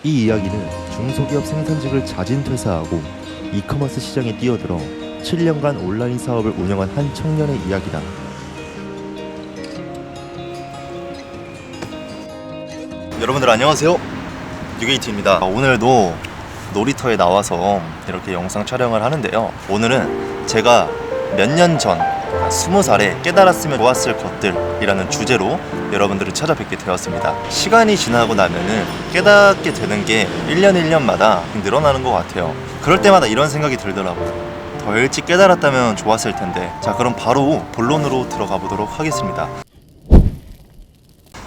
이 이야기는 중소기업 생산직을 자진 퇴사하고 이커머스 시장에 뛰어들어 7년간 온라인 사업을 운영한 한 청년의 이야기다. 여러분들 안녕하세요, 뉴게이트입니다. 오늘도 놀이터에 나와서 이렇게 영상 촬영을 하는데요, 오늘은 제가 몇 년 전 20살에 깨달았으면 좋았을 것들이라는 주제로 여러분들을 찾아뵙게 되었습니다. 시간이 지나고 나면은 깨닫게 되는 게 1년 1년마다 늘어나는 것 같아요. 그럴 때마다 이런 생각이 들더라고요. 더 일찍 깨달았다면 좋았을 텐데. 자, 그럼 바로 본론으로 들어가 보도록 하겠습니다.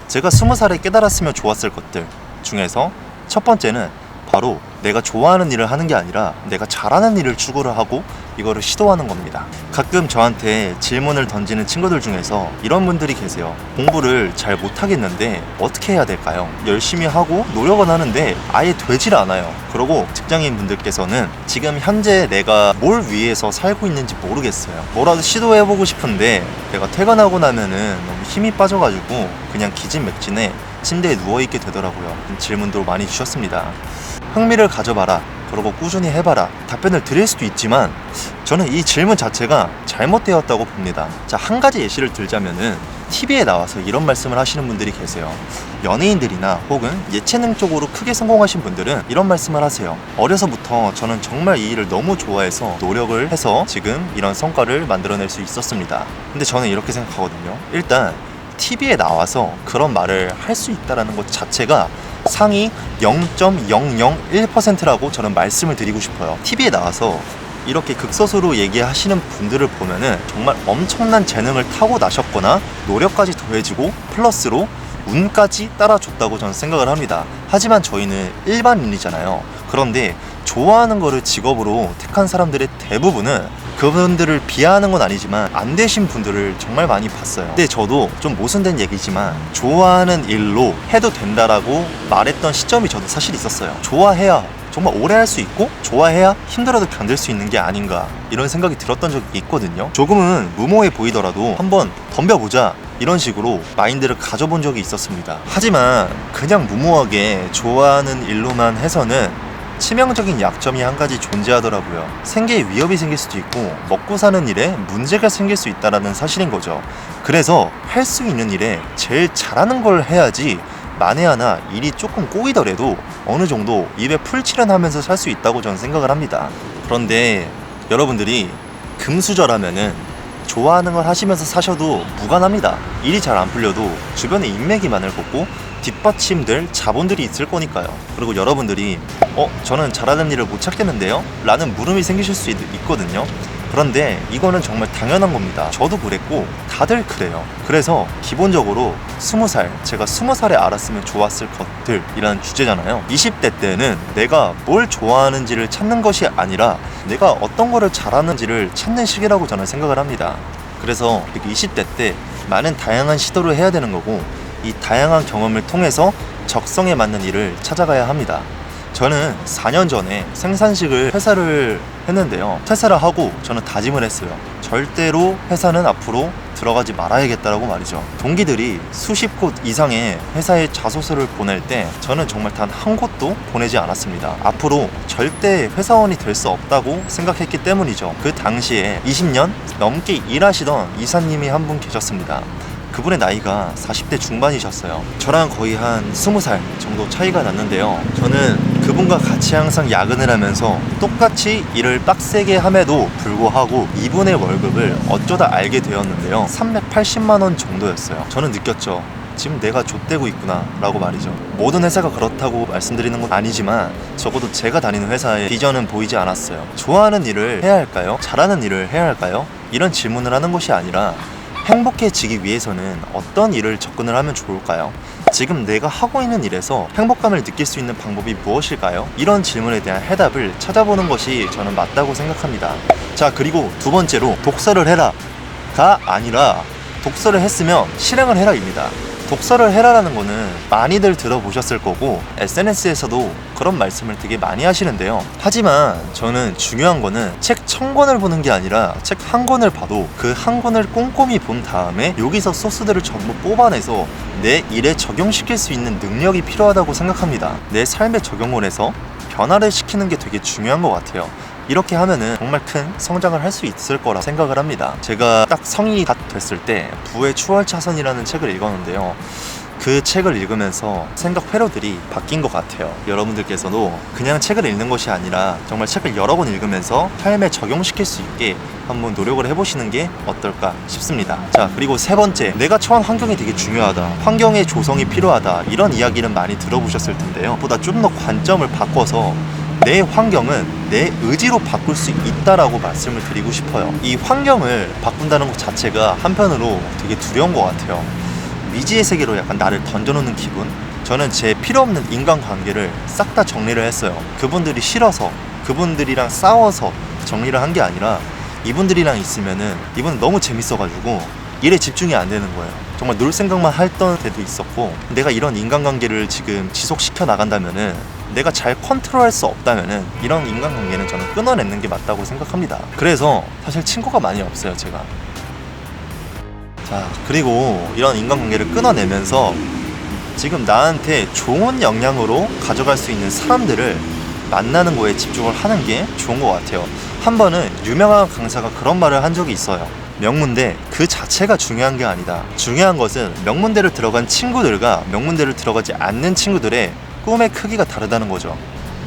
제가 20살에 깨달았으면 좋았을 것들 중에서 첫 번째는 바로 내가 좋아하는 일을 하는 게 아니라 내가 잘하는 일을 추구를 하고 이거를 시도하는 겁니다. 가끔 저한테 질문을 던지는 친구들 중에서 이런 분들이 계세요. 공부를 잘 못하겠는데 어떻게 해야 될까요? 열심히 하고 노력은 하는데 아예 되질 않아요. 그리고 직장인 분들께서는 지금 현재 내가 뭘 위해서 살고 있는지 모르겠어요. 뭐라도 시도해보고 싶은데 내가 퇴근하고 나면은 너무 힘이 빠져가지고 그냥 기진맥진해 침대에 누워있게 되더라고요. 질문도 많이 주셨습니다. 흥미를 가져봐라, 그리고 꾸준히 해봐라, 답변을 드릴 수도 있지만 저는 이 질문 자체가 잘못되었다고 봅니다. 자, 한 가지 예시를 들자면은 TV에 나와서 이런 말씀을 하시는 분들이 계세요. 연예인들이나 혹은 예체능 쪽으로 크게 성공하신 분들은 이런 말씀을 하세요. 어려서부터 저는 정말 이 일을 너무 좋아해서 노력을 해서 지금 이런 성과를 만들어낼 수 있었습니다. 근데 저는 이렇게 생각하거든요. 일단 TV에 나와서 그런 말을 할 수 있다는 것 자체가 상위 0.001%라고 저는 말씀을 드리고 싶어요. TV에 나와서 이렇게 극소수로 얘기하시는 분들을 보면은 정말 엄청난 재능을 타고나셨거나 노력까지 더해지고 플러스로 운까지 따라줬다고 저는 생각을 합니다. 하지만 저희는 일반인이잖아요. 그런데 좋아하는 거를 직업으로 택한 사람들의 대부분은 그분들을 비하하는 건 아니지만 안 되신 분들을 정말 많이 봤어요. 근데 저도 좀 모순된 얘기지만 좋아하는 일로 해도 된다라고 말했던 시점이 저도 사실 있었어요. 좋아해야 정말 오래 할 수 있고 좋아해야 힘들어도 견딜 수 있는 게 아닌가, 이런 생각이 들었던 적이 있거든요. 조금은 무모해 보이더라도 한번 덤벼보자, 이런 식으로 마인드를 가져본 적이 있었습니다. 하지만 그냥 무모하게 좋아하는 일로만 해서는 치명적인 약점이 한 가지 존재하더라고요. 생계에 위협이 생길 수도 있고 먹고 사는 일에 문제가 생길 수 있다는 사실인 거죠. 그래서 할 수 있는 일에 제일 잘하는 걸 해야지 만에 하나 일이 조금 꼬이더라도 어느 정도 입에 풀칠은 하면서 살 수 있다고 저는 생각을 합니다. 그런데 여러분들이 금수저라면은 좋아하는 걸 하시면서 사셔도 무관합니다. 일이 잘 안 풀려도 주변에 인맥이 많을 거고 뒷받침될 자본들이 있을 거니까요. 그리고 여러분들이 저는 잘하는 일을 못 찾겠는데요? 라는 물음이 생기실 수 있거든요. 그런데 이거는 정말 당연한 겁니다. 저도 그랬고 다들 그래요. 그래서 기본적으로 20살, 제가 20살에 알았으면 좋았을 것들이라는 주제잖아요. 20대 때는 내가 뭘 좋아하는지를 찾는 것이 아니라 내가 어떤 거를 잘하는지를 찾는 시기라고 저는 생각을 합니다. 그래서 20대 때 많은 다양한 시도를 해야 되는 거고, 이 다양한 경험을 통해서 적성에 맞는 일을 찾아가야 합니다. 저는 4년 전에 생산직을 퇴사를 했는데요. 퇴사를 하고 저는 다짐을 했어요. 절대로 회사는 앞으로 들어가지 말아야겠다라고 말이죠. 동기들이 수십 곳 이상의 회사에 자소서를 보낼 때 저는 정말 단 한 곳도 보내지 않았습니다. 앞으로 절대 회사원이 될 수 없다고 생각했기 때문이죠. 그 당시에 20년 넘게 일하시던 이사님이 한 분 계셨습니다. 그분의 나이가 40대 중반이셨어요. 저랑 거의 한 20살 정도 차이가 났는데요. 저는 그분과 같이 항상 야근을 하면서 똑같이 일을 빡세게 함에도 불구하고 이분의 월급을 어쩌다 알게 되었는데요. 380만 원 정도였어요. 저는 느꼈죠. 지금 내가 좆되고 있구나 라고 말이죠. 모든 회사가 그렇다고 말씀드리는 건 아니지만 적어도 제가 다니는 회사의 비전은 보이지 않았어요. 좋아하는 일을 해야 할까요? 잘하는 일을 해야 할까요? 이런 질문을 하는 것이 아니라 행복해지기 위해서는 어떤 일을 접근을 하면 좋을까요? 지금 내가 하고 있는 일에서 행복감을 느낄 수 있는 방법이 무엇일까요? 이런 질문에 대한 해답을 찾아보는 것이 저는 맞다고 생각합니다. 자, 그리고 두 번째로 독서를 해라 가 아니라 독서를 했으면 실행을 해라 입니다. 독서를 해라라는 거는 많이들 들어보셨을 거고 SNS에서도 그런 말씀을 되게 많이 하시는데요. 하지만 저는 중요한 거는 책 1000권을 보는 게 아니라 책 한 권을 봐도 그 한 권을 꼼꼼히 본 다음에 여기서 소스들을 전부 뽑아내서 내 일에 적용시킬 수 있는 능력이 필요하다고 생각합니다. 내 삶에 적용을 해서 변화를 시키는 게 되게 중요한 것 같아요. 이렇게 하면은 정말 큰 성장을 할 수 있을 거라 생각을 합니다. 제가 딱 성인이 다 됐을 때 부의 추월차선이라는 책을 읽었는데요. 그 책을 읽으면서 생각 회로들이 바뀐 것 같아요. 여러분들께서도 그냥 책을 읽는 것이 아니라 정말 책을 여러 번 읽으면서 삶에 적용시킬 수 있게 한번 노력을 해보시는 게 어떨까 싶습니다. 자, 그리고 세 번째, 내가 처한 환경이 되게 중요하다, 환경의 조성이 필요하다, 이런 이야기는 많이 들어보셨을 텐데요. 보다 좀 더 관점을 바꿔서 내 환경은 내 의지로 바꿀 수 있다라고 말씀을 드리고 싶어요. 이 환경을 바꾼다는 것 자체가 한편으로 되게 두려운 것 같아요. 미지의 세계로 약간 나를 던져놓는 기분? 저는 제 필요 없는 인간관계를 싹 다 정리를 했어요. 그분들이 싫어서, 그분들이랑 싸워서 정리를 한 게 아니라 이분들이랑 있으면은 이분은 너무 재밌어가지고 일에 집중이 안 되는 거예요. 정말 놀 생각만 했던 때도 있었고, 내가 이런 인간관계를 지금 지속시켜 나간다면은, 내가 잘 컨트롤할 수 없다면은 이런 인간관계는 저는 끊어내는 게 맞다고 생각합니다. 그래서 사실 친구가 많이 없어요, 제가. 자, 그리고 이런 인간관계를 끊어내면서 지금 나한테 좋은 영향으로 가져갈 수 있는 사람들을 만나는 거에 집중을 하는 게 좋은 것 같아요. 한 번은 유명한 강사가 그런 말을 한 적이 있어요. 명문대 그 자체가 중요한 게 아니다. 중요한 것은 명문대를 들어간 친구들과 명문대를 들어가지 않는 친구들의 꿈의 크기가 다르다는 거죠.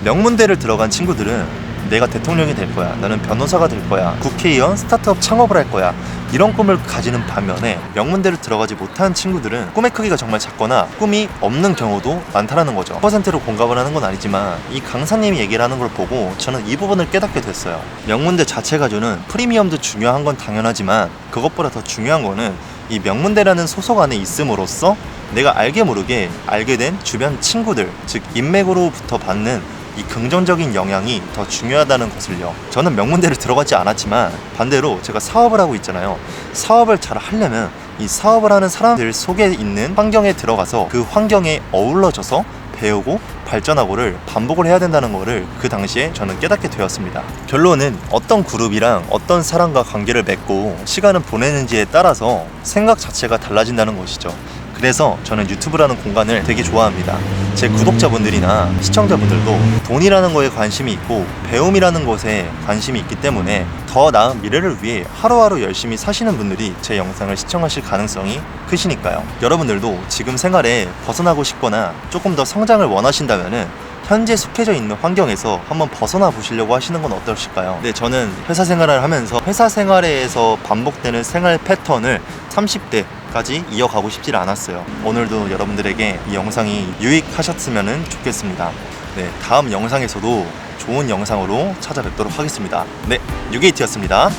명문대를 들어간 친구들은 내가 대통령이 될 거야, 나는 변호사가 될 거야, 국회의원, 스타트업 창업을 할 거야, 이런 꿈을 가지는 반면에 명문대를 들어가지 못한 친구들은 꿈의 크기가 정말 작거나 꿈이 없는 경우도 많다는 거죠. 100%로 공감을 하는 건 아니지만 이 강사님이 얘기를 하는 걸 보고 저는 이 부분을 깨닫게 됐어요. 명문대 자체가 주는 프리미엄도 중요한 건 당연하지만 그것보다 더 중요한 거는 이 명문대라는 소속 안에 있음으로써 내가 알게 모르게 알게 된 주변 친구들, 즉 인맥으로부터 받는 이 긍정적인 영향이 더 중요하다는 것을요. 저는 명문대를 들어가지 않았지만 반대로 제가 사업을 하고 있잖아요. 사업을 잘 하려면 이 사업을 하는 사람들 속에 있는 환경에 들어가서 그 환경에 어우러져서 배우고 발전하고를 반복을 해야 된다는 거를 그 당시에 저는 깨닫게 되었습니다. 결론은 어떤 그룹이랑 어떤 사람과 관계를 맺고 시간을 보내는지에 따라서 생각 자체가 달라진다는 것이죠. 그래서 저는 유튜브라는 공간을 되게 좋아합니다. 제 구독자분들이나 시청자분들도 돈이라는 거에 관심이 있고 배움이라는 것에 관심이 있기 때문에 더 나은 미래를 위해 하루하루 열심히 사시는 분들이 제 영상을 시청하실 가능성이 크시니까요. 여러분들도 지금 생활에 벗어나고 싶거나 조금 더 성장을 원하신다면은 현재 속해져 있는 환경에서 한번 벗어나 보시려고 하시는 건 어떠실까요? 네, 저는 회사 생활을 하면서 회사 생활에서 반복되는 생활 패턴을 30대까지 이어가고 싶지 않았어요. 오늘도 여러분들에게 이 영상이 유익하셨으면 좋겠습니다. 네, 다음 영상에서도 좋은 영상으로 찾아뵙도록 하겠습니다. 네, 유게이트였습니다.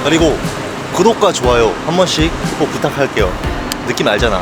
그리고 구독과 좋아요 한 번씩 꼭 부탁할게요. 느낌 알잖아.